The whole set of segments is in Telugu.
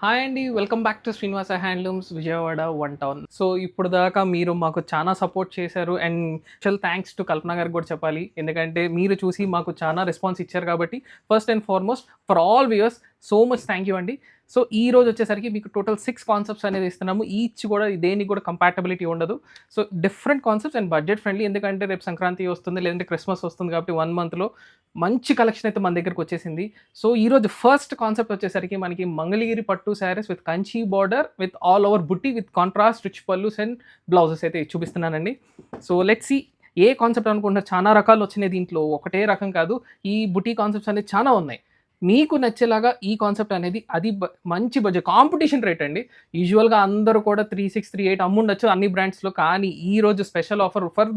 హాయ్ అండి, welcome back to Srinivasa handlooms Vijayawada one town. So ఇప్పుడు దాకా మీరు మాకు చాలా సపోర్ట్ చేశారు అండ్ స్పెషల్ థ్యాంక్స్ టు కల్పన గారికి కూడా చెప్పాలి. ఎందుకంటే మీరు చూసి మాకు చాలా రెస్పాన్స్ ఇచ్చారు కాబట్టి first and foremost for all viewers so much thank you అండి. సో ఈ రోజు వచ్చేసరికి మీకు టోటల్ 6 కాన్సెప్ట్స్ అనేది ఇస్తున్నాము. ఈచ్ కూడా దేనికి కూడా కంపాటబిలిటీ ఉండదు. So different concepts and budget friendly. ఎందుకంటే రేపు సంక్రాంతి వస్తుంది, లేదంటే క్రిస్మస్ వస్తుంది కాబట్టి 1 మంత్లో మంచి కలెక్షన్ అయితే మన దగ్గరకు వచ్చేసింది. సో ఈరోజు ఫస్ట్ కాన్సెప్ట్ వచ్చేసరికి మనకి మంగళగిరి పట్టు saris with Kanchi border with all over బుట్టి with contrast rich pallus and blouses అయితే చూపిస్తున్నానండి. So let's see a concept అనుకుంటున్నారు. చాలా రకాలు వచ్చినాయి దీంట్లో, ఒకటే రకం కాదు. ఈ బుటీ కాన్సెప్ట్స్ అనేది చాలా ఉన్నాయి. మీకు నచ్చేలాగా ఈ కాన్సెప్ట్ అనేది అది మంచి బడ్జెట్ కాంపిటీషన్ రేట్ అండి. యూజువల్గా అందరూ కూడా 3638 అమ్ముండొచ్చు అన్ని బ్రాండ్స్లో. కానీ ఈ రోజు special offer for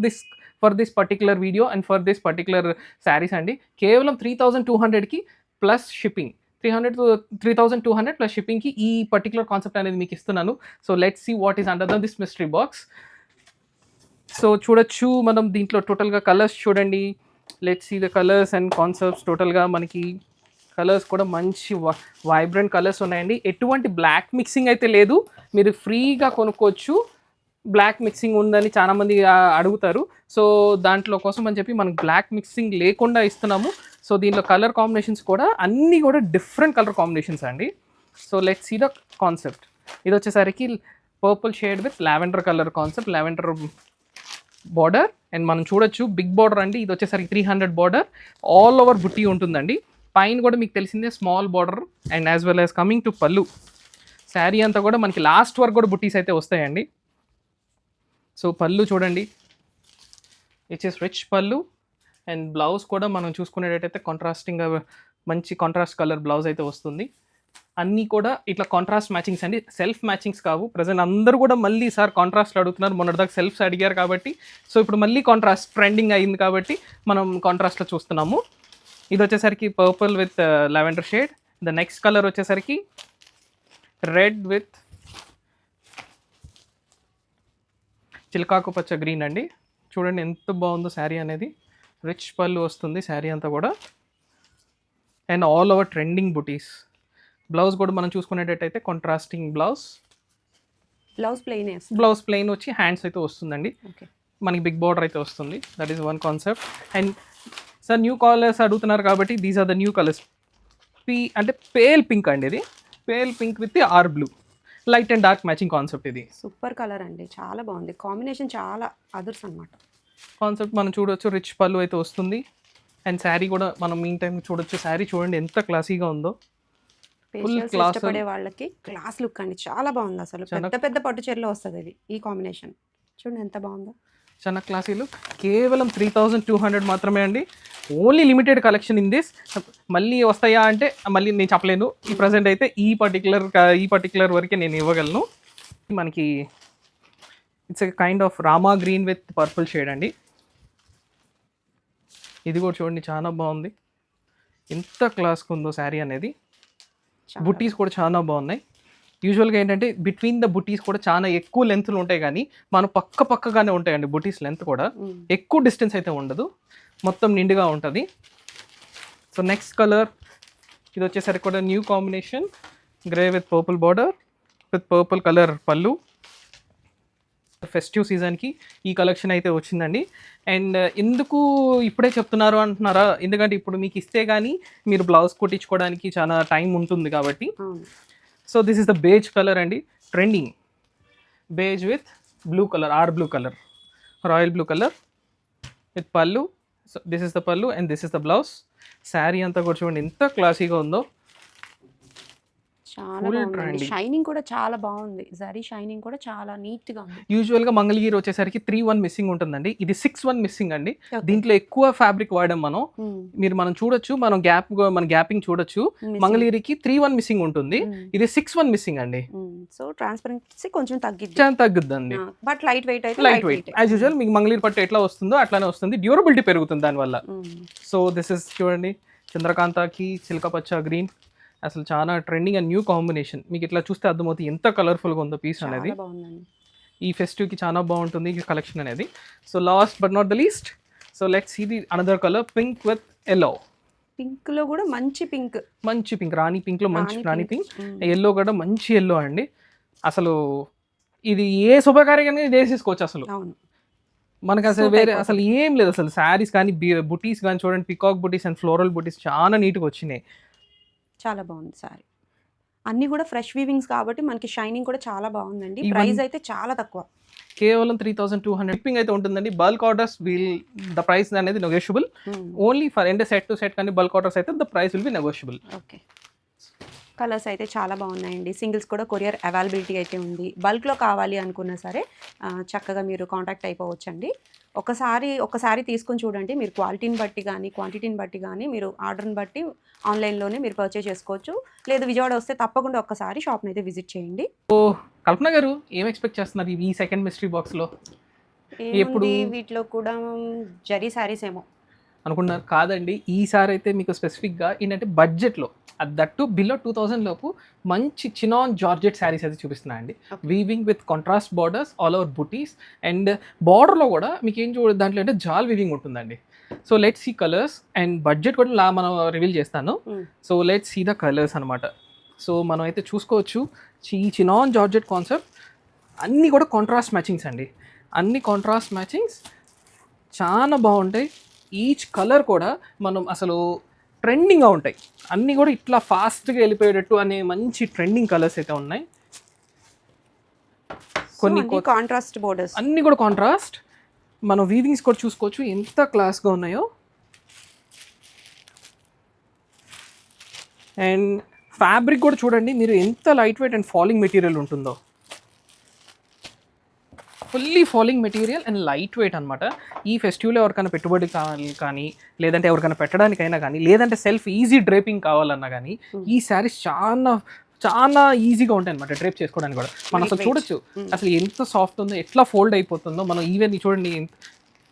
this particular video and for this particular saris అండి. కేవలం 3200కి ప్లస్ షిప్పింగ్, 3200 ప్లస్ షిప్పింగ్కి ఈ పర్టికులర్ కాన్సెప్ట్ అనేది మీకు ఇస్తున్నాను. So let's see what is under this mystery box. So చూడొచ్చు మనం దీంట్లో టోటల్గా కలర్స్ చూడండి. Let's see the colours and concepts. టోటల్గా మనకి కలర్స్ కూడా మంచి వైబ్రెంట్ కలర్స్ ఉన్నాయండి. ఎటువంటి బ్లాక్ మిక్సింగ్ అయితే లేదు, మీరు ఫ్రీగా కొనుక్కోవచ్చు. బ్లాక్ మిక్సింగ్ ఉందని చాలామంది అడుగుతారు. సో దాంట్లో కోసం అని చెప్పి మనకి బ్లాక్ మిక్సింగ్ లేకుండా ఇస్తున్నాము. సో దీంట్లో కలర్ కాంబినేషన్స్ కూడా అన్నీ కూడా డిఫరెంట్ కలర్ కాంబినేషన్స్ అండి. So let's see the concept. ఇది వచ్చేసరికి purple shade with lavender colour concept, lavender border. And మనం చూడొచ్చు బిగ్ బార్డర్ అండి. ఇది వచ్చేసరికి 300 బార్డర్, ఆల్ ఓవర్ బుట్టి ఉంటుందండి. పైన కూడా మీకు తెలిసిందే small border and as well as coming to పళ్ళు. శారీ అంతా కూడా మనకి లాస్ట్ వరకు కూడా బుట్టీస్ అయితే వస్తాయండి. సో పళ్ళు చూడండి, ఇట్స్ ఇస్ రిచ్ పళ్ళు. అండ్ బ్లౌజ్ కూడా మనం చూసుకునేటట్టయితే కాంట్రాస్టింగ్ మంచి కాంట్రాస్ట్ కలర్ బ్లౌజ్ అయితే వస్తుంది. అన్నీ కూడా ఇట్లా కాంట్రాస్ట్ మ్యాచింగ్స్ అండి, సెల్ఫ్ మ్యాచింగ్స్ కావు. ప్రజెంట్ అందరూ కూడా మళ్ళీ సార్ కాంట్రాస్ట్లు అడుగుతున్నారు. మొన్నటిదాకా సెల్ఫ్స్ అడిగారు కాబట్టి సో ఇప్పుడు మళ్ళీ కాంట్రాస్ట్ ట్రెండింగ్ అయింది కాబట్టి మనం కాంట్రాస్ట్లో చూస్తున్నాము. ఇది వచ్చేసరికి purple with lavender shade. The next colour వచ్చేసరికి రెడ్ విత్ చిలకాకు పచ్చ గ్రీన్ అండి. చూడండి ఎంత బాగుందో శారీ అనేది. రిచ్ పళ్ళు వస్తుంది శారీ అంతా కూడా. And all over trending butis. Blouse కూడా మనం చూసుకునేటట్టయితే కాంట్రాస్టింగ్ బ్లౌజ్ ప్లెయిన్ వచ్చి హ్యాండ్స్ అయితే వస్తుందండి. మనకి బిగ్ బార్డర్ అయితే వస్తుంది. That is one concept. And sir new colours అడుగుతున్నారు కాబట్టి these are the new colours. అంటే పేల్ పింక్ అండి. ఇది pale pink with or blue, light and dark matching concept. ఇది సూపర్ కలర్ అండి, చాలా బాగుంది కాంబినేషన్, చాలా అదర్స్ అనమాట. కాన్సెప్ట్ మనం చూడొచ్చు, రిచ్ పళ్ళు అయితే వస్తుంది. అండ్ శారీ కూడా మనం మీన్ టైం చూడొచ్చు. శారీ చూడండి ఎంత క్లాసీగా ఉందో. ఫుల్ క్లాస్, ఇష్టపడే వాళ్ళకి క్లాస్ లుక్ అండి, చాలా బాగుంది. అసలు పెద్ద పెద్ద పట్టు చీరలో వస్తుంది ఇది. ఈ కాంబినేషన్ చూడండి ఎంత బాగుందో, చాలా క్లాసీ లుక్. కేవలం 3200 మాత్రమే అండి. Only limited collection in this. మళ్ళీ వస్తాయా అంటే మళ్ళీ నేను చెప్పలేను. ఈ ప్రజెంట్ అయితే ఈ పర్టికులర్ వరకే నేను ఇవ్వగలను. మనకి it's a kind of Rama green with purple shade అండి. ఇది కూడా చూడండి చాలా బాగుంది. ఎంత క్లాస్గా ఉందో శారీ అనేది. బుట్టీస్ కూడా చాలా బాగున్నాయి. యూజువల్గా ఏంటంటే బిట్వీన్ ద బుటీస్ కూడా చాలా ఎక్కువ లెంత్లు ఉంటాయి, కానీ మనం పక్కగానే ఉంటాయండి బుటీస్ లెంత్ కూడా. ఎక్కువ డిస్టెన్స్ అయితే ఉండదు, మొత్తం నిండుగా ఉంటుంది. సో నెక్స్ట్ కలర్ ఇది వచ్చేసరికి కూడా new combination, grey with purple border with purple colour పళ్ళు. ఫెస్టివ్ సీజన్కి ఈ కలెక్షన్ అయితే వచ్చిందండి. అండ్ ఎందుకు ఇప్పుడే చెప్తున్నారు అంటున్నారా, ఎందుకంటే ఇప్పుడు మీకు ఇస్తే కానీ మీరు బ్లౌజ్ కుట్టించుకోవడానికి చాలా టైం ఉంటుంది కాబట్టి. So this is the beige colour అండి, trending beige with blue colour, or blue colour, royal blue colour with pallu. So this is the pallu and this is the blouse. Sari అంతా కూడా చూడండి ఎంత క్లాసీగా ఉందో. చాలా బాగుంది, షైనింగ్ కూడా చాలా బాగుంది. జరీ షైనింగ్ కూడా చాలా నీట్ గా ఉంది. యూజువల్గా మంగళగిరి వచ్చేసరికి 3-1 మిస్సింగ్ ఉంటుందండి. ఇది 6-1 మిస్సింగ్ అండి. దీంట్లో ఎక్కువ ఫ్యాబ్రిక్ వాడాం మనం. మనం చూడొచ్చు, మన గ్యాపింగ్ చూడొచ్చు. మంగళగిరికి 3-1 మిస్సింగ్ ఉంటుంది, ఇది 6-1 మిస్సింగ్ అండి. సో ట్రాన్స్పరెన్సీ కొంచెం తగ్గుద్దండి. But light weight as usual మీకు మంగళగిరి పట్టు ఎట్లా వస్తుందో అట్లానే వస్తుంది. డ్యూరబిలిటీ పెరుగుతుంది దానివల్ల. సో దిస్ ఇస్ చూడండి చంద్రకాంతకి చిలక పచ్చ గ్రీన్. అసలు చాలా ట్రెండింగ్ అండ్ న్యూ కాంబినేషన్. మీకు ఇట్లా చూస్తే అర్థమవుతుంది ఎంత కలర్ఫుల్గా ఉందో పీస్ అనేది. ఈ ఫెస్టివ్కి చాలా బాగుంటుంది ఈ కలెక్షన్ అనేది. So last but not the least, so let's see the another colour, pink with yellow. పింక్లో కూడా మంచి పింక్, మంచి పింక్, రాణి పింక్లో మంచి rani rani pink. Pink, yellow కూడా మంచి ఎల్లో అండి. అసలు ఇది ఏ శుభకార్యాన్ని వేసేసుకోవచ్చు అసలు. అవును, మనకు అసలు Suit వేరే అయిపోతుంది. అసలు ఏం లేదు. అసలు శారీస్ కానీ బుటీస్ కానీ చూడండి, పికాక్ బుటీస్ అండ్ ఫ్లోరల్ బుటీస్ చాలా నీట్గా వచ్చినాయి. చాలా బాగుంది సారీ. అన్నీ కూడా ఫ్రెష్ వీవింగ్స్ కాబట్టి మనకి షైనింగ్ కూడా చాలా బాగుందండి. ఇవన్నీ- ప్రైస్ అయితే చాలా తక్కువ. కేవలం 3200 షిప్పింగ్ అయితే ఉంటుందండి. బల్క్ ఆర్డర్స్ ద ప్రైస్ అనేది నెగోషియబుల్. ఓన్లీ ఫర్ అంటే సెట్ టు సెట్ కానీ బల్క్ ఆర్డర్స్ అయితే the price will be negotiable. Okay, colours అయితే చాలా బాగున్నాయండి. సింగిల్స్ కూడా కొరియర్ అవైలబిలిటీ అయితే ఉంది. బల్క్లో కావాలి అనుకున్నా సరే చక్కగా మీరు కాంటాక్ట్ అయిపోవచ్చండి. ఒకసారి తీసుకొని చూడండి. మీరు క్వాలిటీని బట్టి కానీ క్వాంటిటీని బట్టి కానీ మీరు ఆర్డర్ని బట్టి ఆన్లైన్లోనే మీరు పర్చేస్ చేసుకోవచ్చు. లేదు విజయవాడ వస్తే తప్పకుండా ఒక్కసారి షాప్ని అయితే విజిట్ చేయండి. కల్పన గారు ఏం ఎక్స్పెక్ట్ చేస్తున్నారు ఈ సెకండ్ మిస్టరీ బాక్స్లో? ఎప్పుడు వీటిలో కూడా జరీ శారీస్ ఏమో అనుకున్నారు కాదండి. ఈసారి అయితే మీకు స్పెసిఫిక్గా ఏంటంటే బడ్జెట్లో దట్టు బిలో 2000 లోపు మంచి చినాన్ జార్జెట్ శారీస్ అయితే చూపిస్తున్నాయి అండి. Weaving with contrast borders all over buttis and బార్డర్లో కూడా మీకు ఏం చూడ దాంట్లో అంటే జాల్ వీవింగ్ ఉంటుందండి. So let's see colours and budget కూడా మనం రివీల్ చేస్తాను. So let's see the colours అనమాట. సో మనం అయితే చూసుకోవచ్చు ఈ చినాన్ జార్జెట్ కాన్సెప్ట్ అన్నీ కూడా కాంట్రాస్ట్ మ్యాచింగ్స్ అండి. అన్ని కాంట్రాస్ట్ మ్యాచింగ్స్ చాలా బాగుంటాయి. ఈచ్ కలర్ కూడా మనం అసలు ట్రెండింగ్గా ఉంటాయి. అన్నీ కూడా ఇట్లా ఫాస్ట్గా వెళ్ళిపోయేటట్టు అనే మంచి ట్రెండింగ్ కలర్స్ అయితే ఉన్నాయి. కొన్ని కాంట్రాస్ట్ బోర్డర్స్ అన్నీ కూడా కాంట్రాస్ట్. మనం వీవింగ్స్ కూడా చూసుకోవచ్చు ఎంత క్లాస్గా ఉన్నాయో. అండ్ ఫ్యాబ్రిక్ కూడా చూడండి మీరు ఎంత light weight and falling material ఉంటుందో. Fully falling material and light weight అనమాట. ఈ ఫెస్టివల్లో ఎవరికైనా పెట్టుబడి కావాలి కానీ లేదంటే ఎవరికైనా పెట్టడానికైనా కానీ లేదంటే సెల్ఫ్ ఈజీ డ్రేపింగ్ కావాలన్నా కానీ ఈ శారీస్ చాలా ఈజీగా ఉంటాయి అనమాట డ్రేప్ చేసుకోవడానికి కూడా. మనం అసలు చూడొచ్చు అసలు ఎంత సాఫ్ట్ ఉందో, ఎట్లా ఫోల్డ్ అయిపోతుందో. మనం ఈవెన్ చూడండి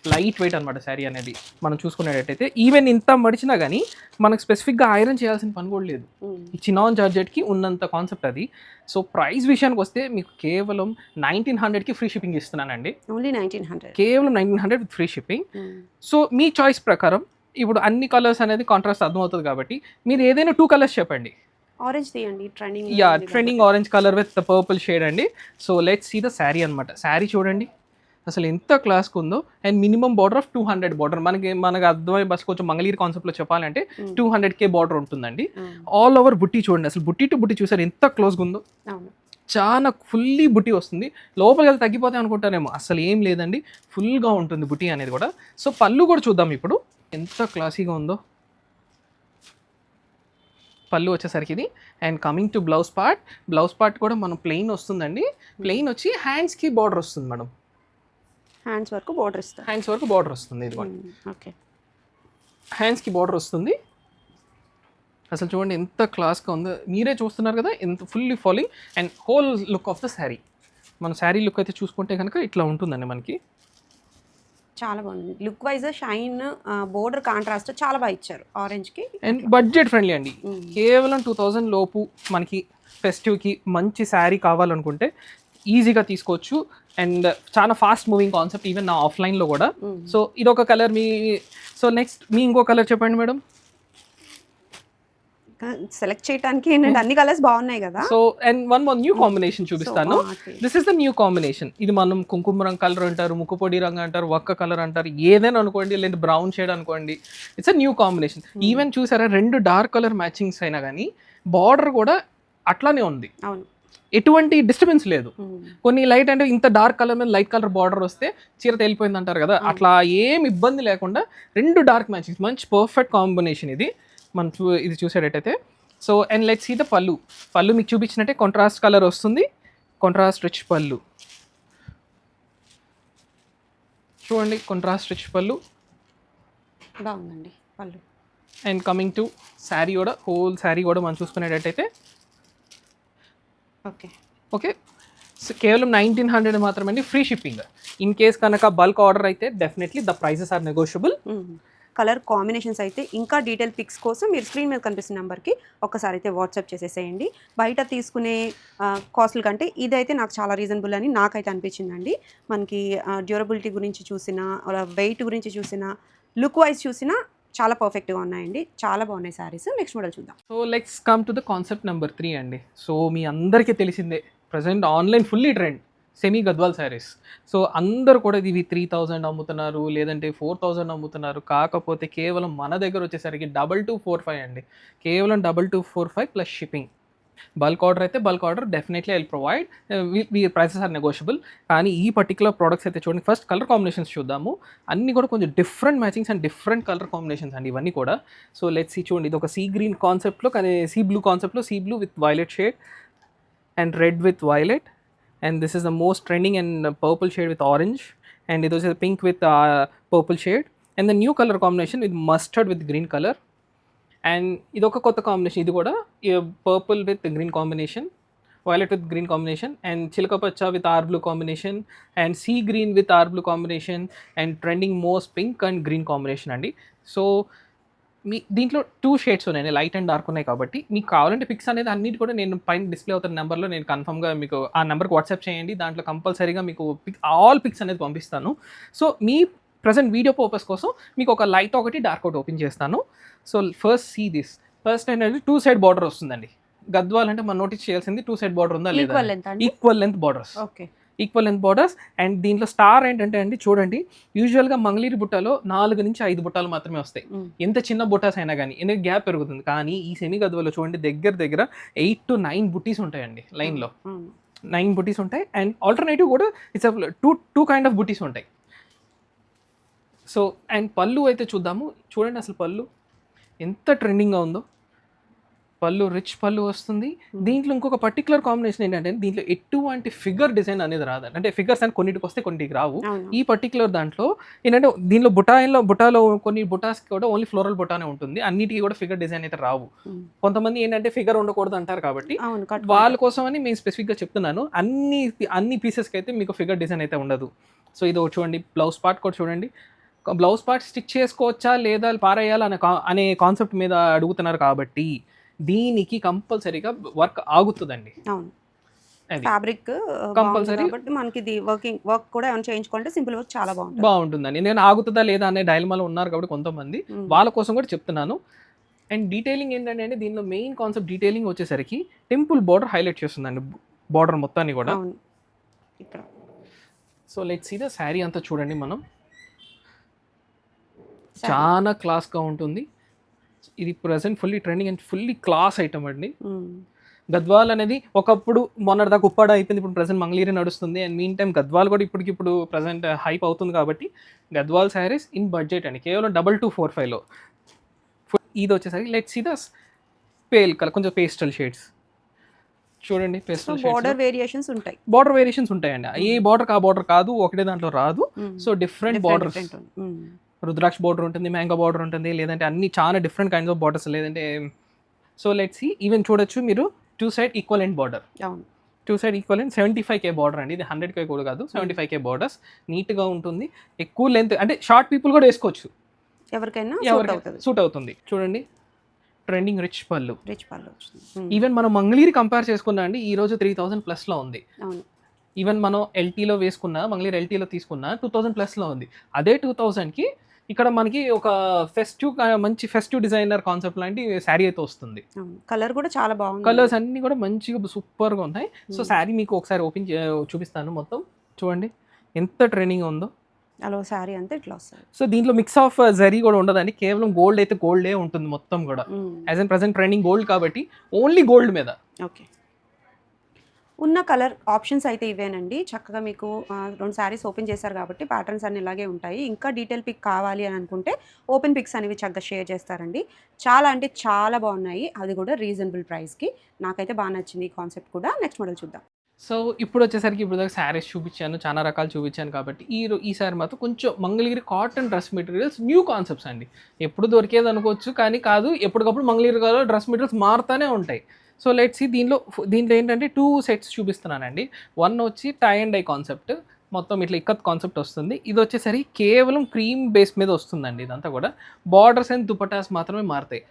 లైట్ వెయిట్ అనమాట శారీ అనేది. మనం చూసుకునేటట్టయితే ఈవెన్ ఇంత మడిచినా కానీ మనకు స్పెసిఫిక్గా ఐరన్ చేయాల్సిన పని కూడా లేదు. ఈ చినాన్ జార్జెట్కి ఉన్నంత కాన్సెప్ట్ అది. సో ప్రైస్ విషయానికి వస్తే మీకు కేవలం 1900కి ఫ్రీ షిప్పింగ్ ఇస్తున్నానండి. ఓన్లీ 1900, కేవలం 1900 with free shipping. So me choice ప్రకారం ఇప్పుడు అన్ని కలర్స్ అనేది కాంట్రాస్ట్ అర్థమవుతుంది కాబట్టి మీరు ఏదైనా 2 కలర్స్ చెప్పండి. ఆరెంజ్ తీయండి, trending orange colour with purple shade అండి. So let's see the sari అనమాట. శారీ చూడండి అసలు ఎంత క్లాస్గా ఉందో. And minimum border of 200 border. మనకు అర్థమై బస్ కొంచెం మంగళగిరి కాన్సెప్ట్లో చెప్పాలంటే 200K బార్డర్ ఉంటుందండి. ఆల్ ఓవర్ బుట్టి చూడండి అసలు బుట్టి టు బుట్టి చూసారు ఎంత క్లోజ్గా ఉందో. చాలా ఫుల్లీ బుట్టి వస్తుంది. లోపలికి వెళ్ళి తగ్గిపోతాయి అనుకుంటారేమో, అసలు ఏం లేదండి, ఫుల్గా ఉంటుంది బుట్టి అనేది కూడా. సో పళ్ళు కూడా చూద్దాం ఇప్పుడు ఎంత క్లాసీగా ఉందో. పళ్ళు వచ్చేసరికి ఇది. And coming to blouse part కూడా మనం ప్లెయిన్ వస్తుందండి. ప్లెయిన్ వచ్చి హ్యాండ్స్కి బార్డర్ వస్తుంది మేడం. హ్యాండ్స్ వరకు బార్డర్ వస్తుంది. ఇది కూడా ఓకే, హ్యాండ్స్కి బార్డర్ వస్తుంది. అసలు చూడండి ఎంత క్లాస్గా ఉందో, మీరే చూస్తున్నారు కదా ఎంత fully falling. And whole look of the sari, మన శారీ లుక్ అయితే చూసుకుంటే కనుక ఇట్లా ఉంటుందండి మనకి. చాలా బాగుంది look wise. Shine border contrast చాలా బాగా ఇచ్చారు ఆరెంజ్కి. అండ్ బడ్జెట్ ఫ్రెండ్లీ అండి. కేవలం 2000 లోపు మనకి ఫెస్టివ్కి మంచి శారీ కావాలనుకుంటే ఈజీగా తీసుకోవచ్చు. అండ్ చాలా ఫాస్ట్ మూవింగ్ కాన్సెప్ట్ ఈవెన్ నా ఆఫ్లైన్లో కూడా. సో ఇదొక కలర్ సో నెక్స్ట్ ఇంకో కలర్ చెప్పండి మేడం. సెలెక్ట్ చేయడానికి ఏంటంటే అన్ని కలర్స్ బాగున్నాయి కదా. So and one new combination చూపిస్తాను. This is the new combination. ఇది మనం కుంకుమ రంగు కలర్ అంటారు, ముక్కుపొడి రంగు అంటారు, వక్క కలర్ అంటారు, ఏదైనా అనుకోండి, లేదా బ్రౌన్ షేడ్ అనుకోండి. It's a new combination. Even చూసారా 2 డార్క్ కలర్ మ్యాచింగ్స్ అయినా కానీ బార్డర్ కూడా అట్లానే ఉంది. అవును, ఎటువంటి డిస్టర్బెన్స్ లేదు. కొన్ని లైట్ అంటే ఇంత డార్క్ కలర్ మీద లైట్ కలర్ బార్డర్ వస్తే చీర తేలిపోయింది అంటారు కదా, అట్లా ఏం ఇబ్బంది లేకుండా 2 డార్క్ మ్యాచింగ్స్ మంచి పర్ఫెక్ట్ కాంబినేషన్ ఇది మనం ఇది చూసేటట్టయితే. So and let's see the పళ్ళు మీకు చూపించినట్టే కాంట్రాస్ట్ కలర్ వస్తుంది, కాంట్రాస్ట్ రిచ్ పళ్ళు చూడండి, కాంట్రాస్ట్ రిచ్ పళ్ళు బాగుందండి పళ్ళు. అండ్ కమింగ్ టు శారీ కూడా హోల్ శారీ కూడా మనం చూసుకునేటట్టయితే ఓకే కేవలం 1900 మాత్రమే అండి, ఫ్రీ షిప్పింగ్. ఇన్ కేస్ కనుక బల్క్ ఆర్డర్ అయితే definitely the prices are negotiable. Colour combinations అయితే ఇంకా డీటెయిల్ పిక్స్ కోసం మీరు స్క్రీన్ మీద కనిపిస్తున్న నెంబర్కి ఒకసారి అయితే వాట్సాప్ చేసేసేయండి. బయట తీసుకునే కాస్ట్ల కంటే ఇదైతే నాకు చాలా రీజనబుల్ అని నాకైతే అనిపించిందండి. మనకి డ్యూరబిలిటీ గురించి చూసినా, వెయిట్ గురించి చూసినా, లుక్ వైజ్ చూసినా చాలా పర్ఫెక్ట్గా ఉన్నాయండి, చాలా బాగున్నాయి శారీస్. నెక్స్ట్ మోడల్ చూద్దాం. So let's come to the concept number 3 అండి. సో మీ అందరికీ తెలిసిందే present online fully trend semi Gadwal saris. So అందరూ కూడా ఇవి 3000 అమ్ముతున్నారు, లేదంటే 4000 అమ్ముతున్నారు. కాకపోతే కేవలం మన దగ్గర వచ్చేసరికి 2245 అండి. కేవలం 2245 ప్లస్ షిప్పింగ్. బల్క్ ఆర్డర్ అయితే bulk order definitely I will provide. Prices are negotiable. కానీ ఈ పర్టికులర్ ప్రోడక్ట్స్ అయితే చూడండి, ఫస్ట్ కలర్ కాంబినేషన్స్ చూద్దాము. అన్నీ కూడా కొంచెం different matchings and different colour combinations అండి ఇవన్నీ కూడా. సో లెట్స్ సీ, చూడండి ఇది ఒక సీ గ్రీన్ కాన్సెప్ట్లో, కానీ సీ బ్లూ కాన్సెప్ట్లో, sea blue with violet shade and red with violet, and this is the most trending, and purple shade with orange, and ఇది వచ్చేసి pink with purple shade, and the new colour combination with mustard with green colour. And ఇది ఒక కొత్త కాంబినేషన్, ఇది కూడా purple with green combination, violet with green combination, and చిలక పచ్చ with or blue combination, and sea green with or blue combination, and trending most pink and green combination అండి. సో మీ దీంట్లో 2 షేడ్స్ ఉన్నాయండి, లైట్ అండ్ డార్క్ ఉన్నాయి. కాబట్టి మీకు కావాలంటే పిక్స్ అనేది అన్నిటి కూడా నేను పైన డిస్ప్లే అవుతున్న నెంబర్లో నేను కన్ఫర్మ్గా మీకు ఆ నెంబర్కి వాట్సాప్ చేయండి. దాంట్లో కంపల్సరీగా మీకు ఆల్ పిక్స్ అనేది పంపిస్తాను. సో మీ ప్రజెంట్ వీడియో పర్పస్ కోసం మీకు ఒక లైట్ ఒకటి డార్క్ ఒకటి ఓపెన్ చేస్తాను. So first see this. First ఏంటంటే 2 సైడ్ బార్డర్ వస్తుందండి. గద్వాల్ అంటే మనం నోటీస్ చేయాల్సింది 2 సైడ్ బార్డర్ ఉందా లేదా, equal length borders. Okay, equal length borders. And దీంట్లో స్టార్ ఏంటంటే అండి, చూడండి యూజువల్గా మంగళగిరి బుట్టలో 4 నుంచి 5 బుట్టాలు మాత్రమే వస్తాయి, ఎంత చిన్న బుట్టాస్ అయినా కానీ, ఎందుకంటే గ్యాప్ పెరుగుతుంది. కానీ ఈ సెమీ గద్వాలో చూడండి దగ్గర దగ్గర 8 to 9 బుట్టీస్ ఉంటాయండి లైన్లో, 9 బుట్టీస్ ఉంటాయి. అండ్ ఆల్టర్నేటివ్ కూడా ఇట్స్ టూ కైండ్ ఆఫ్ బుట్టీస్ ఉంటాయి. సో అండ్ పళ్ళు అయితే చూద్దాము. చూడండి అసలు పళ్ళు ఎంత ట్రెండింగ్గా ఉందో. పళ్ళు రిచ్ పళ్ళు వస్తుంది. దీంట్లో ఇంకొక పర్టికులర్ కాంబినేషన్ ఏంటంటే, దీంట్లో ఎటువంటి ఫిగర్ డిజైన్ అనేది రాదు. అంటే ఫిగర్స్ అని కొన్నిటికి వస్తే కొన్నిటికి రావు. ఈ పర్టికులర్ దాంట్లో ఏంటంటే, దీనిలో బుటాలో కొన్ని బుటాస్కి కూడా ఓన్లీ ఫ్లోరల్ బుటానే ఉంటుంది, అన్నిటికీ కూడా ఫిగర్ డిజైన్ అయితే రావు. కొంతమంది ఏంటంటే ఫిగర్ ఉండకూడదు అంటారు, కాబట్టి వాళ్ళ కోసం అని మేము స్పెసిఫిక్గా చెప్తున్నాను. అన్ని పీసెస్కి అయితే మీకు ఫిగర్ డిజైన్ అయితే ఉండదు. సో ఇది చూడండి, బ్లౌజ్ పార్ట్ కూడా చూడండి. బ్లౌజ్ పార్ట్ స్టిచ్ చేసుకోవచ్చా లేదా పారేయాలా అనే కాన్సెప్ట్ మీద అడుగుతున్నారు, కాబట్టి దీనికి కంపల్సరీగా వర్క్ ఆగుతుందండి. అవును, ఫ్యాబ్రిక్ కంపల్సరీ. కాబట్టి మనకి ఇది వర్క్ కూడా ఏమైనా చేయించుకుంటే సింపుల్ వర్క్ చాలా బాగుంటుందండి. నేను ఆగుతుందా లేదా అనే డైలమాలో ఉన్నారు కాబట్టి కొంతమంది, వాళ్ళ కోసం కూడా చెప్తున్నాను. అండ్ డీటెయిలింగ్ ఏంటంటే, దీనిలో మెయిన్ కాన్సెప్ట్ డీటెయిలింగ్ వచ్చేసరికి టెంపుల్ బార్డర్ హైలైట్ చేస్తుందండి, బార్డర్ మొత్తాన్ని కూడా ఇక్కడ. So let's see the sari అంతా చూడండి మనం. చాలా క్లాస్గా ఉంటుంది. ఇది present fully trending and fully class item అండి. గద్వాల్ అనేది ఒకప్పుడు మొన్నటిదాకా ఉప్పాడ అయిపోయింది, ఇప్పుడు ప్రజెంట్ మంగళగిరి నడుస్తుంది. అండ్ మీన్ టైం గద్వాల్ కూడా ఇప్పటికిప్పుడు ప్రజెంట్ హైప్ అవుతుంది. కాబట్టి గద్వాల్ శారీస్ ఇన్ బడ్జెట్ అండి, కేవలం 2245లో. ఇది వచ్చేసరికి let's see the pale colour, కొంచెం పేస్టల్ షేడ్స్ చూడండి. పేస్టల్ బార్డర్ వేరియేషన్స్ ఉంటాయి, బార్డర్ వేరియేషన్స్ ఉంటాయండి. ఏ బార్డర్ ఆ బార్డర్ కాదు, ఒకటే దాంట్లో రాదు. So different borders, rudraksha border ఉంటుంది, మ్యాంగో బార్డర్ ఉంటుంది, లేదంటే అన్ని చాలా డిఫరెంట్ కైండ్స్ ఆఫ్ బార్డర్స్, లేదంటే. సో లెట్స్ సీ, ఈవెన్ చూడొచ్చు మీరు 2 side equivalent border. 2 side equivalent 75K border అండి. ఇది 100K కూడా కాదు, 75K బార్డర్స్. నీట్గా ఉంటుంది, ఎక్కువ లెంత్, అంటే షార్ట్ పీపుల్ కూడా వేసుకోవచ్చు, ఎవరికైనా సూట్ అవుతుంది. చూడండి ట్రెండింగ్ రిచ్ పళ్ళు. ఈవెన్ మనం మంగళగిరి కంపేర్ చేసుకున్నా అండి, ఈ రోజు 3000+ ఉంది. ఈవెన్ మనం ఎల్టీలో వేసుకున్నా, మంగళగిరి ఎల్టీలో తీసుకున్నా 2000+ ఉంది. అదే 2000కి ఇక్కడ మనకి ఒక మంచి ఫెస్టివ్ డిజైనర్ కాన్సెప్ట్ లాంటి శారీ అయితే వస్తుంది. కలర్ కూడా చాలా బాగుంది, కలర్స్ అన్ని కూడా మంచిగా సూపర్గా ఉన్నాయి. సో శారీ మీకు ఒకసారి ఓపెన్ చూపిస్తాను. మొత్తం చూడండి ఎంత ట్రెండింగ్ ఉందో. అలా శారీ అంతా ఇట్లా వస్తుంది. సో దీంట్లో మిక్స్ ఆఫ్ జరీ కూడా ఉండదండి, కేవలం గోల్డ్ అయితే గోల్డే ఉంటుంది మొత్తం కూడా. As and present trending gold కాబట్టి ఓన్లీ గోల్డ్ మీద. ఓకే, ఉన్న కలర్ ఆప్షన్స్ అయితే ఇవేనండి. చక్కగా మీకు 2 శారీస్ ఓపెన్ చేశారు కాబట్టి ప్యాటర్న్స్ అన్ని ఇలాగే ఉంటాయి. ఇంకా డీటెయిల్ పిక్ కావాలి అని అనుకుంటే ఓపెన్ పిక్స్ అనేవి చక్కగా షేర్ చేస్తారండి. చాలా అంటే చాలా బాగున్నాయి, అది కూడా రీజనబుల్ ప్రైస్కి. నాకైతే బాగా నచ్చింది ఈ కాన్సెప్ట్ కూడా. నెక్స్ట్ మోడల్ చూద్దాం. సో ఇప్పుడు వచ్చేసరికి ఇప్పుడు దాకా శారీస్ చూపించాను, చాలా రకాలు చూపించాను. కాబట్టి ఈ సారీ మాత్రం కొంచెం Mangalagiri cotton dress materials new concepts అండి. ఎప్పుడు దొరికేది అనుకోవచ్చు, కానీ కాదు, ఎప్పటికప్పుడు మంగళగిరి డ్రెస్ మెటీరియల్స్ మారుతూనే ఉంటాయి. సో లెట్స్ సీ, దీంట్లో ఏంటంటే 2 సెట్స్ చూపిస్తున్నానండి. 1 వచ్చి టై అండ్ డై కాన్సెప్ట్, మొత్తం ఇట్లా ఇక్కత్ కాన్సెప్ట్ వస్తుంది. ఇది వచ్చేసరికి కేవలం క్రీమ్ బేస్ మీద వస్తుందండి. ఇదంతా కూడా బార్డర్స్ అండ్ దుపటాస్ మాత్రమే మారుతాయి.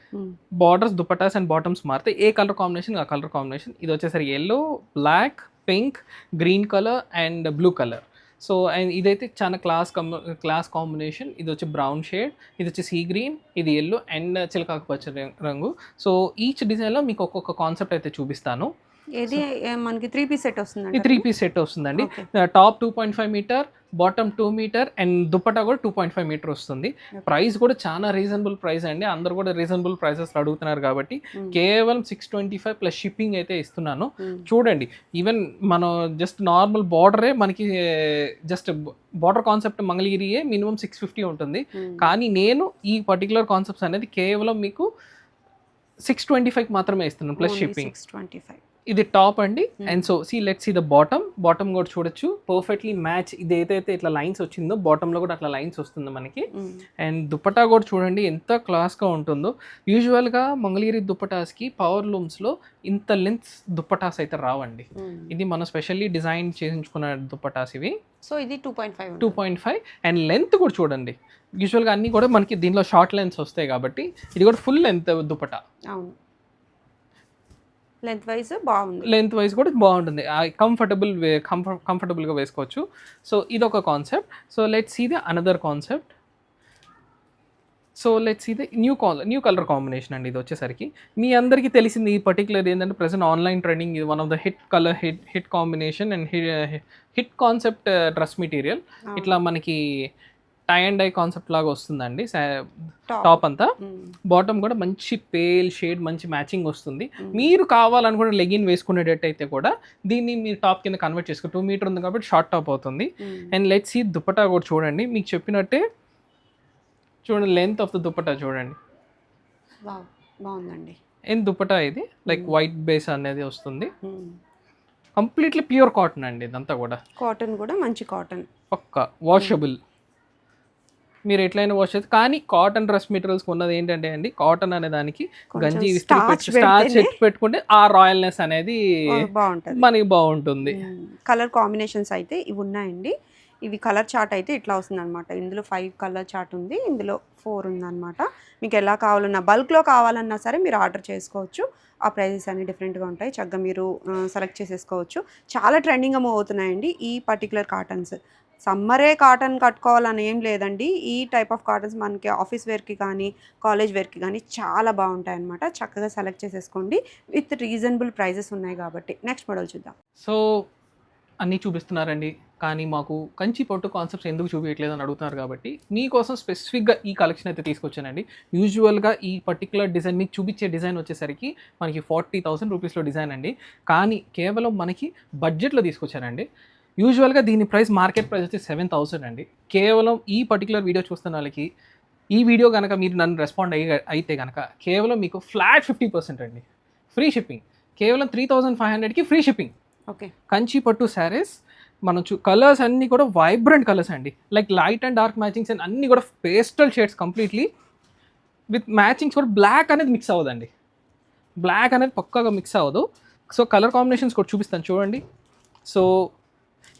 బార్డర్స్, దుపటాస్ అండ్ బాటమ్స్ మారుతాయి. ఏ కలర్ కాంబినేషన్ ఆ కలర్ కాంబినేషన్. ఇది వచ్చేసరికి yellow, black, pink, green colour and blue colour. So and ఇదైతే చాలా క్లాస్ కాంబినేషన్. ఇది వచ్చి బ్రౌన్ షేడ్, ఇది వచ్చి సీ గ్రీన్, ఇది ఎల్లో అండ్ చిలకాకు పచ్చ రంగు. సో ఈచ్ డిజైన్లో మీకు ఒక్కొక్క కాన్సెప్ట్ అయితే చూపిస్తాను. ఇది మనకి 3 పీస్ సెట్ ఇది వస్తుందండి. 3 పీస్ సెట్ వస్తుందండి. Okay. Top 2.5 metre, bottom 2 metre and dupatta కూడా 2.5 మీటర్ వస్తుంది. ప్రైస్ కూడా చాలా రీజనబుల్ ప్రైస్ అండి. అందరు కూడా రీజనబుల్ ప్రైసెస్ అడుగుతున్నారు కాబట్టి కేవలం 625 ప్లస్ షిప్పింగ్ అయితే ఇస్తున్నాను. చూడండి, ఈవెన్ మనం జస్ట్ నార్మల్ బార్డరే మనకి జస్ట్ బార్డర్ కాన్సెప్ట్ మంగళగిరియే మినిమం 650 ఉంటుంది. కానీ నేను ఈ పర్టికులర్ కాన్సెప్ట్స్ అనేది కేవలం మీకు 625 మాత్రమే ఇస్తున్నాను ప్లస్ షిప్పింగ్. 625. ఇది టాప్ అండి. And so let's see the bottom కూడా చూడొచ్చు, పర్ఫెక్ట్లీ మ్యాచ్. ఇది ఏదైతే ఇట్లా లైన్స్ వచ్చిందో బాటంలో కూడా అట్లా లైన్స్ వస్తుంది మనకి. అండ్ దుపట్టా కూడా చూడండి ఎంత క్లాస్గా ఉంటుందో. యూజువల్గా మంగళగిరి దుపటాస్కి పవర్ లూమ్స్లో ఇంత లెంత్ దుపటాస్ అయితే రావండి. ఇది మనం స్పెషల్లీ డిజైన్ చేయించుకున్న దుపటాస్ ఇవి. సో ఇది 2.5. 2.5 అండ్ లెంత్ కూడా చూడండి. యూజువల్గా అన్నీ కూడా మనకి దీనిలో షార్ట్ లెంత్స్ వస్తాయి కాబట్టి ఇది కూడా ఫుల్ లెంత్ దుపట్టా. అవును, లెంత్ వైజ్ బాగుంది. లెంత్ వైజ్ కూడా బాగుంటుంది, కంఫర్టబుల్గా వేసుకోవచ్చు. సో ఇదొక concept. So let's see the another concept. So let's see the new colour combination అండి. ఇది వచ్చేసరికి మీ అందరికీ తెలిసింది ఈ పర్టికులర్ ఏంటంటే ప్రెసెంట్ ఆన్లైన్ ట్రెండింగ్, ఇది one of the hit combination and hit concept dress material. ఇట్లా మనకి టై అండ్ డై కాన్సెప్ట్ లాగా వస్తుందండి టాప్ అంతా. బాటమ్ కూడా మంచి పేల్ షేడ్, మంచి మ్యాచింగ్ వస్తుంది. మీరు కావాలనుకుంటే లెగిన్ వేసుకునేటట్టయితే కూడా దీన్ని మీరు టాప్ కింద కన్వర్ట్ చేసుకో. 2 మీటర్ ఉంది కాబట్టి షార్ట్ టాప్ అవుతుంది. అండ్ లెట్స్ సీ దుపట్టా కూడా చూడండి. మీకు చెప్పినట్టే చూడండి, లెంత్ ఆఫ్ ద దుపట్టా చూడండి, బాగుందండి. అండ్ దుపట్టా ఇది లైక్ వైట్ బేస్ అనేది వస్తుంది. కంప్లీట్లీ ప్యూర్ కాటన్ అండి ఇదంతా కూడా. కాటన్ కూడా మంచి కాటన్, పక్కా వాషబుల్. మీరు ఎట్లయినా వాష్ చేస్తే, కానీ కాటన్ డ్రెస్ మెటీరియల్స్ ఉన్నది ఏంటంటే అండి, కాటన్ అనే దానికి గంజి స్టార్చ్ పెట్టుకుంటే ఆ రాయల్నెస్ అనేది బాగుంటుంది, మనకి బాగుంటుంది. కలర్ కాంబినేషన్స్ అయితే ఇవి ఉన్నాయండి. ఇవి కలర్ చార్ట్ అయితే ఇట్లా వస్తుంది అనమాట. ఇందులో 5 కలర్ చార్ట్ ఉంది, ఇందులో 4 ఉందన్నమాట. మీకు ఎలా కావాలన్నా బల్క్లో కావాలన్నా సరే మీరు ఆర్డర్ చేసుకోవచ్చు. ఆ ప్రైజెస్ అన్ని డిఫరెంట్గా ఉంటాయి. చక్కగా మీరు సెలెక్ట్ చేసేసుకోవచ్చు. చాలా ట్రెండింగ్గా మూవ్ అవుతున్నాయండి ఈ పర్టికులర్ కాటన్స్. సమ్మరే కాటన్ కట్టుకోవాలని ఏం లేదండి. ఈ టైప్ ఆఫ్ కాటన్స్ మనకి ఆఫీస్ వేర్కి కానీ కాలేజ్ వేర్కి కానీ చాలా బాగుంటాయి అన్నమాట. చక్కగా సెలెక్ట్ చేసేసుకోండి. విత్ రీజనబుల్ ప్రైజెస్ ఉన్నాయి కాబట్టి. నెక్స్ట్ మోడల్ చూద్దాం. సో అన్నీ చూపిస్తున్నారండి, కానీ మాకు కంచి పట్టు కాన్సెప్ట్స్ ఎందుకు చూపించట్లేదు అని అడుగుతున్నారు కాబట్టి మీకోసం స్పెసిఫిక్గా ఈ కలెక్షన్ అయితే తీసుకొచ్చానండి. యూజువల్గా ఈ పర్టికులర్ డిజైన్ మీకు చూపించే డిజైన్ వచ్చేసరికి మనకి 40,000 రూపీస్లో డిజైన్ అండి. కానీ కేవలం మనకి బడ్జెట్లో తీసుకొచ్చానండి. యూజువల్గా దీని ప్రైస్ మార్కెట్ ప్రైస్ వచ్చి 7,000 అండి. కేవలం ఈ పర్టికులర్ వీడియో చూస్తున్న వాళ్ళకి ఈ వీడియో కనుక మీరు నన్ను రెస్పాండ్ అయితే కనుక కేవలం మీకు ఫ్లాట్ 50% అండి ఫ్రీ షిప్పింగ్. కేవలం 3,500కి ఫ్రీ షిప్పింగ్. ఓకే, కంచి పట్టు శారీస్ మనం కలర్స్ అన్నీ కూడా వైబ్రెంట్ కలర్స్ అండి. Like light and dark matchings and అన్నీ కూడా pastel shades completely with matchings కూడా. బ్లాక్ అనేది మిక్స్ అవ్వదండి, బ్లాక్ అనేది పక్కాగా మిక్స్ అవ్వదు. సో కలర్ కాంబినేషన్స్ కూడా చూపిస్తాను చూడండి. సో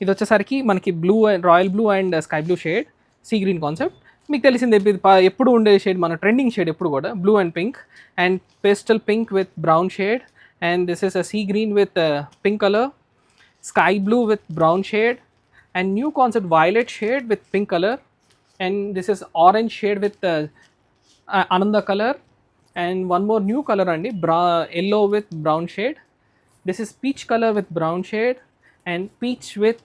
ఇది వచ్చేసరికి మనకి blue and royal blue and sky blue shade, sea green concept. మీకు తెలిసింది ఎప్పుడు ఉండే షేడ్, మన ట్రెండింగ్ షేడ్ ఎప్పుడు కూడా blue and pink and pastel pink with brown shade. And this is a see green with pink colour, sky blue with brown shade, and new concept violet shade with pink color, and this is orange shade with ananda color, and one more new color andi yellow with brown shade. This is peach color with brown shade and peach with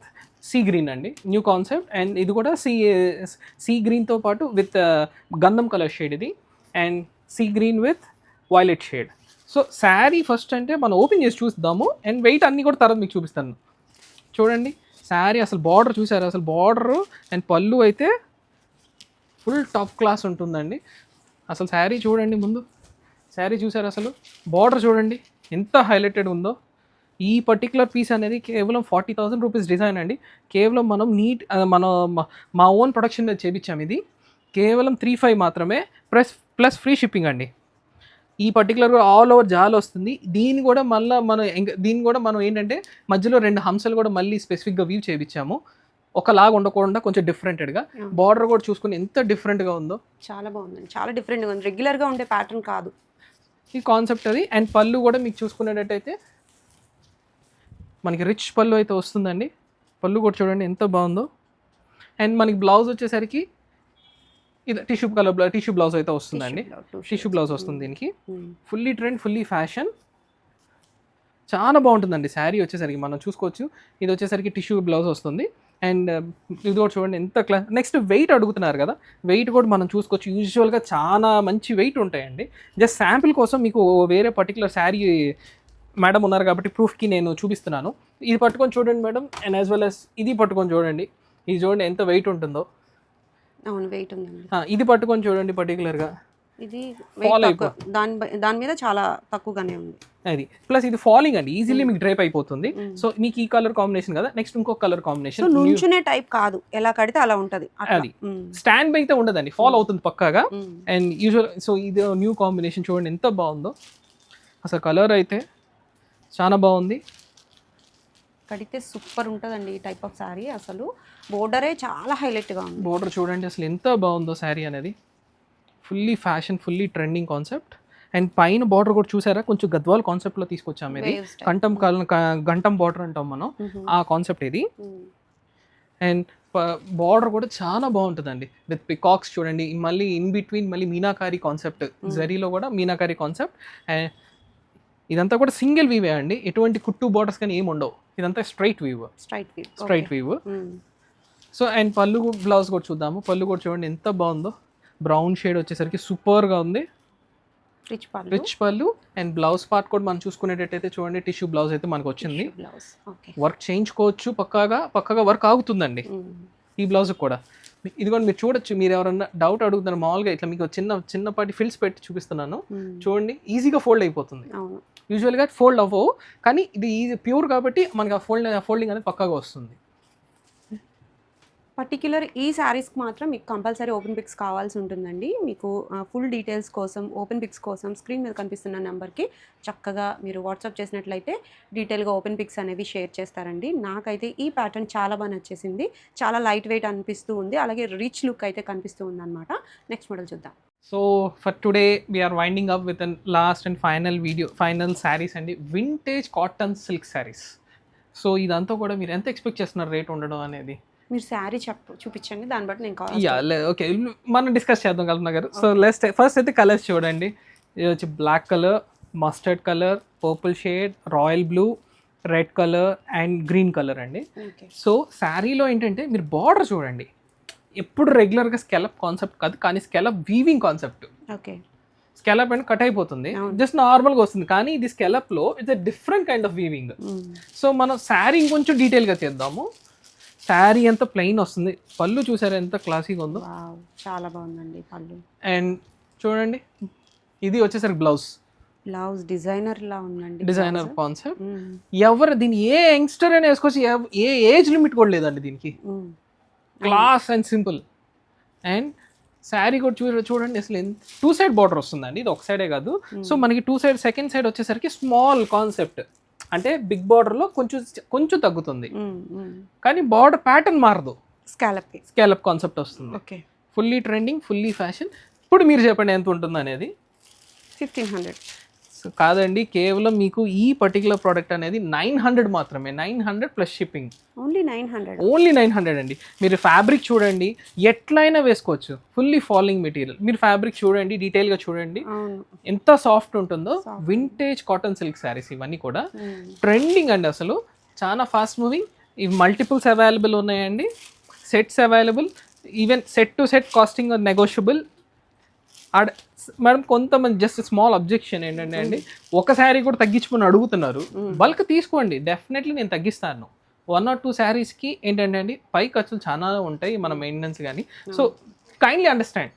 sea green andi, new concept. And idu kuda sea green tho paatu with gandham color shade idi, and sea green with violet shade. So sari first అంటే మనం ఓపెన్ చేసి చూద్దాము అండ్ వెయిట్ అన్నీ కూడా తర్వాత మీకు చూపిస్తాను. చూడండి శారీ అసలు బార్డర్ చూసారు, అసలు బార్డరు అండ్ పళ్ళు అయితే ఫుల్ టాప్ క్లాస్ ఉంటుందండి. అసలు శారీ చూడండి, ముందు శారీ చూసారు, అసలు బార్డర్ చూడండి ఎంత హైలైటెడ్ ఉందో. ఈ పర్టికులర్ పీస్ అనేది కేవలం 40,000 రూపీస్ డిజైన్ అండి. కేవలం మనం మా ఓన్ ప్రొడక్షన్ మీద చేయించాము. ఇది కేవలం 3,500 మాత్రమే ప్లస్ ఫ్రీ షిప్పింగ్ అండి. ఈ పర్టికులర్ ఆల్ ఓవర్ జాల్ వస్తుంది. దీన్ని కూడా మనం ఏంటంటే మధ్యలో 2 హంసలు కూడా మళ్ళీ స్పెసిఫిక్గా వీవ్ చేయించాము. ఒకలాగా ఉండకుండా కొంచెం డిఫరెంటెడ్గా. బార్డర్ కూడా చూసుకుని ఎంత డిఫరెంట్గా ఉందో, చాలా బాగుందండి, చాలా డిఫరెంట్గా ఉంది. రెగ్యులర్గా ఉండే ప్యాటర్న్ కాదు ఈ కాన్సెప్ట్ అది. అండ్ పళ్ళు కూడా మీకు చూసుకునేటట్టయితే మనకి రిచ్ పళ్ళు అయితే వస్తుందండి. పళ్ళు కూడా చూడండి ఎంత బాగుందో. అండ్ మనకి బ్లౌజ్ వచ్చేసరికి ఇది టిష్యూ బ్లౌజ్ అయితే వస్తుందండి. టిష్యూ బ్లౌజ్ వస్తుంది దీనికి. ఫుల్లీ ట్రెండ్, ఫుల్లీ ఫ్యాషన్, చాలా బాగుంటుందండి శారీ వచ్చేసరికి. మనం చూసుకోవచ్చు, ఇది వచ్చేసరికి టిష్యూ బ్లౌజ్ వస్తుంది. అండ్ ఇది కూడా చూడండి ఎంత నెక్స్ట్ వెయిట్ అడుగుతున్నారు కదా, వెయిట్ కూడా మనం చూసుకోవచ్చు. యూజువల్గా చాలా మంచి వెయిట్ ఉంటాయండి. జస్ట్ శాంపిల్ కోసం మీకు వేరే పర్టికులర్ శారీ మేడం ఉన్నారు కాబట్టి ప్రూఫ్కి నేను చూపిస్తున్నాను. ఇది పట్టుకొని చూడండి madam, and as well as ఇది పట్టుకొని చూడండి. ఇది చూడండి ఎంత వెయిట్ ఉంటుందో. అవును, వెయిట్ ఉందండి. ఇది పట్టుకొని చూడండి పర్టికులర్గా, ఇది ఫాల్ అయిపోతుంది. దాని మీద చాలా తక్కువగానే ఉంది. అది ప్లస్ ఇది ఫాలింగ్ అండి, ఈజీలీ మీకు డ్రైప్ అయిపోతుంది. సో మీకు ఈ కలర్ కాంబినేషన్ కదా, నెక్స్ట్ ఇంకో కలర్ కాంబినేషన్. నుంచునే టైప్ కాదు, ఎలా కడితే అలా ఉంటది. అది స్టాండ్ అయితే ఉండదండి, ఫాల్ అవుతుంది పక్కాగా. అండ్ యూజువల్ సో ఇది న్యూ కాంబినేషన్ చూడండి ఎంత బాగుందో అసలు. కలర్ అయితే చాలా బాగుంది, కడితే సూపర్ ఉంటుందండి ఈ టైప్ ఆఫ్ శారీ. అసలు బోర్డరే చాలా హైలైట్గా ఉంది. బోర్డర్ చూడండి అసలు ఎంత బాగుందో శారీ అనేది. Fully fashion, fully trending concept. And పైన బార్డర్ కూడా చూసారా, కొంచెం గద్వాల్ కాన్సెప్ట్లో తీసుకొచ్చాము. ఇది గంటం బార్డర్ అంటాం మనం, ఆ కాన్సెప్ట్ ఇది. అండ్ బార్డర్ కూడా చాలా బాగుంటుందండి విత్ పికాక్స్ చూడండి. మళ్ళీ ఇన్ బిట్వీన్ మళ్ళీ మీనాకారి కాన్సెప్ట్, జరీలో కూడా మీనాకారి కాన్సెప్ట్. అండ్ ఇదంతా కూడా సింగిల్ వీవే అండి, ఎటువంటి కుట్టు బార్డర్స్ కానీ ఏమి ఉండవు. ఇదంతా స్ట్రైట్ వీవ్. సో అండ్ పళ్ళు బ్లౌజ్ కూడా చూద్దాము. పళ్ళు కూడా చూడండి ఎంత బాగుందో, బ్రౌన్ షేడ్ వచ్చేసరికి సూపర్గా ఉంది. రిచ్ పళ్ళు. అండ్ బ్లౌజ్ పార్ట్ కూడా మనం చూసుకునేటట్టయితే చూడండి టిష్యూ బ్లౌజ్ అయితే మనకు వచ్చింది. వర్క్ చేయించుకోవచ్చు, పక్కగా వర్క్ ఆగుతుందండి ఈ బ్లౌజ్ కూడా. ఇది కూడా మీరు చూడొచ్చు. మీరు ఎవరన్నా డౌట్ అడుగుతున్నారు, మామూలుగా ఇట్లా మీకు చిన్నపాటి ఫిల్స్ పెట్టి చూపిస్తున్నాను చూడండి. ఈజీగా ఫోల్డ్ అయిపోతుంది. యూజువల్గా ఫోల్డ్ అవ్వవు, కానీ ఇది ప్యూర్ కాబట్టి మనకి ఆ ఫోల్డింగ్ అనేది పక్కాగా వస్తుంది. పర్టిక్యులర్ ఈ శారీస్కి మాత్రం మీకు కంపల్సరీ ఓపెన్ పిక్స్ కావాల్సి ఉంటుందండి. మీకు ఫుల్ డీటెయిల్స్ కోసం, ఓపెన్ పిక్స్ కోసం స్క్రీన్ మీద కనిపిస్తున్న నెంబర్కి చక్కగా మీరు వాట్సాప్ చేసినట్లయితే డీటెయిల్గా ఓపెన్ పిక్స్ అనేవి షేర్ చేస్తారండి. నాకైతే ఈ ప్యాటర్న్ చాలా బాగా నచ్చేసింది, చాలా లైట్ వెయిట్ అనిపిస్తూ ఉంది, అలాగే రిచ్ లుక్ అయితే కనిపిస్తూ ఉంది అనమాట. నెక్స్ట్ మోడల్ చూద్దాం. So for today we're winding up with last and final saris అండి, vintage cotton silk saris. So ఇదంతా కూడా మీరు ఎంత ఎక్స్పెక్ట్ చేస్తున్నారు రేట్ ఉండడం అనేది? మీరు శారీ చూపించండి, దాన్ని బట్టి నేను ఓకే మనం డిస్కస్ చేద్దాం కల్పన గారు. సో ఫస్ట్ అయితే కలర్స్ చూడండి. ఇది వచ్చి black colour, mustard colour, purple shade, royal blue, red colour and green colour అండి. సో శారీలో ఏంటంటే మీరు బార్డర్ చూడండి, ఎప్పుడు రెగ్యులర్గా స్కెలప్ కాన్సెప్ట్ కాదు, కానీ scallop weaving concept. Okay, scallop అంటే కట్ అయిపోతుంది, జస్ట్ నార్మల్గా వస్తుంది, కానీ ఇది స్కెలప్లో it's a different kind of weaving. So మనం శారీ ఇంకొంచెం డీటెయిల్గా చేద్దాము. శారీ అంతా ప్లెయిన్ వస్తుంది. పళ్ళు చూసారా ఎంత క్లాసీగా ఉందో, చాలా బాగుందండి పళ్ళు. అండ్ చూడండి ఇది వచ్చేసరికి బ్లౌజ్ డిజైనర్ లా ఉందండి, డిజైనర్ కాన్సెప్ట్. ఎవరు దీన్ని ఏ యంగ్స్టర్ అయినా వేసుకోవచ్చు, ఏ ఏజ్ లిమిట్ కూడా లేదండి దీనికి. Class and simple. And sari కూడా చూడండి అసలు 2 సైడ్ బార్డర్ వస్తుందండి, ఇది ఒక సైడే కాదు. సో మనకి 2 సైడ్, సెకండ్ సైడ్ వచ్చేసరికి స్మాల్ కాన్సెప్ట్, అంటే బిగ్ బార్డర్లో కొంచెం తగ్గుతుంది, కానీ బార్డర్ ప్యాటర్న్ మారదు, స్కాలప్ కాన్సెప్ట్ వస్తుంది. Fully trending, fully fashion. ఇప్పుడు మీరు చెప్పండి ఎంత ఉంటుంది అనేది. 1500 కాదండి, కేవలం మీకు ఈ పర్టికులర్ ప్రోడక్ట్ అనేది 900 మాత్రమే. 900 ప్లస్ షిప్పింగ్. ఓన్లీ 900 అండి. మీరు ఫ్యాబ్రిక్ చూడండి, ఎట్లయినా వేసుకోవచ్చు. Fully falling material. మీరు ఫ్యాబ్రిక్ చూడండి, డీటెయిల్గా చూడండి ఎంత సాఫ్ట్ ఉంటుందో. వింటేజ్ కాటన్ సిల్క్ శారీస్ ఇవన్నీ కూడా ట్రెండింగ్ అండి, అసలు చాలా ఫాస్ట్ మూవింగ్. ఇవి మల్టిపుల్స్ అవైలబుల్ ఉన్నాయండి, sets available, even set to set costing negotiable. Madam కొంతమంది జస్ట్ స్మాల్ అబ్జెక్షన్ ఏంటంటే అండి, ఒక శారీ కూడా తగ్గించుకొని అడుగుతున్నారు. బల్క్ తీసుకోండి, డెఫినెట్లీ నేను తగ్గిస్తాను. 1 or 2 శారీస్కి ఏంటంటే అండి పై ఖర్చులు చాలా ఉంటాయి, మన మెయింటెనెన్స్ కానీ. So kindly understand.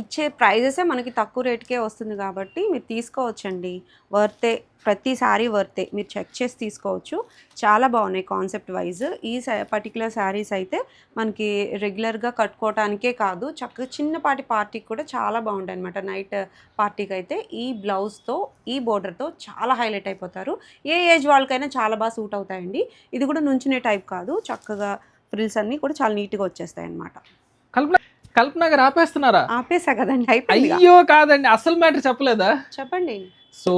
ఇచ్చే ప్రైజెసే మనకి తక్కువ రేట్కే వస్తుంది కాబట్టి మీరు తీసుకోవచ్చండి. వర్తే, ప్రతి శారీ వర్తే, మీరు చెక్ చేసి తీసుకోవచ్చు. చాలా బాగున్నాయి కాన్సెప్ట్ వైజ్. ఈ పర్టికులర్ శారీస్ అయితే మనకి రెగ్యులర్గా కట్టుకోవటానికే కాదు, చక్కగా చిన్నపాటి పార్టీకి కూడా చాలా బాగుంటాయి అనమాట. నైట్ పార్టీకి అయితే ఈ బ్లౌజ్తో, ఈ బోర్డర్తో చాలా హైలైట్ అయిపోతారు. ఏ ఏజ్ వాళ్ళకైనా చాలా బాగా సూట్ అవుతాయండి. ఇది కూడా నుంచునే టైప్ కాదు, చక్కగా ఫ్రిల్స్ అన్నీ కూడా చాలా నీట్గా వచ్చేస్తాయి అనమాట. కల్పన గారు ఆపేస్తున్నారా? ఆపేసా కదండి, అయ్యో కాదండి, అసలు మ్యాటర్ చెప్పలేదా? చెప్పండి. సో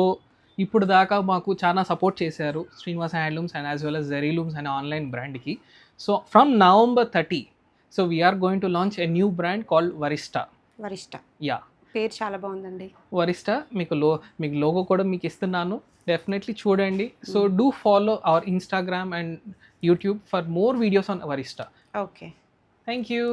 ఇప్పుడు దాకా మాకు చాలా సపోర్ట్ చేశారు Srinivasa handlooms and as well as జెరీలూమ్స్ అనే ఆన్లైన్ బ్రాండ్కి. So from November 30 so we're going to launch a new brand called Varista. Varishta yeah, పేరు చాలా బాగుందండి. వరిస్టా. మీకు లోగో కూడా మీకు ఇస్తున్నాను, డెఫినెట్లీ చూడండి. So do follow our Instagram and YouTube for more videos on Varista. Okay. Thank you.